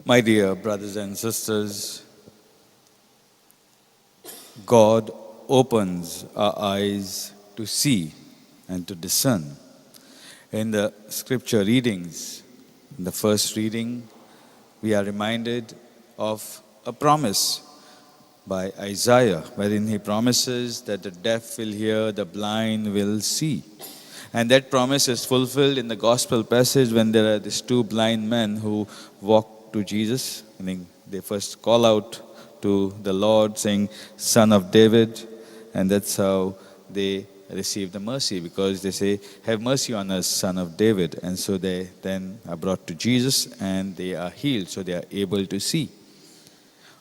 My dear brothers and sisters, God opens our eyes to see and to discern. In the scripture readings, in the first reading, we are reminded of a promise by Isaiah, wherein he promises that the deaf will hear, the blind will see. And that promise is fulfilled in the gospel passage when there are these two blind men who walk to Jesus. Meaning they first call out to the Lord saying, Son of David. And that's how they receive the mercy, because they say, have mercy on us, Son of David. And so they then are brought to Jesus and they are healed, so they are able to see.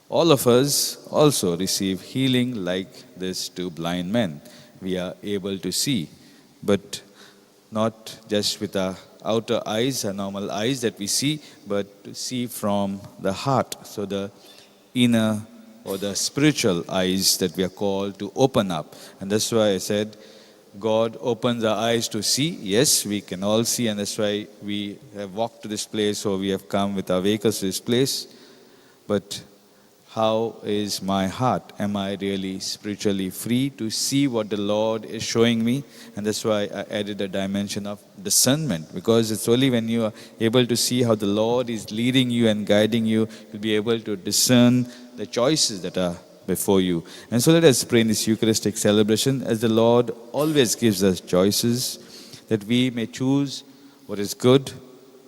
All of us also receive healing like these two blind men. We are able to see, but not just with our outer eyes, our normal eyes that we see, but to see from the heart. So the inner or the spiritual eyes that we are called to open up. And that's why I said, God opens our eyes to see. Yes, we can all see, and that's why we have walked to this place, or we have come with our vehicles to this place. But how is my heart? Am I really spiritually free to see what the Lord is showing me? And that's why I added a dimension of discernment, because it's only when you are able to see how the Lord is leading you and guiding you, you'll be able to discern the choices that are before you. And so let us pray in this Eucharistic celebration, as the Lord always gives us choices, that we may choose what is good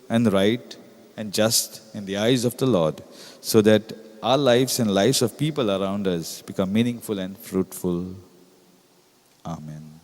and right and just in the eyes of the Lord, so that our lives and lives of people around us become meaningful and fruitful. Amen.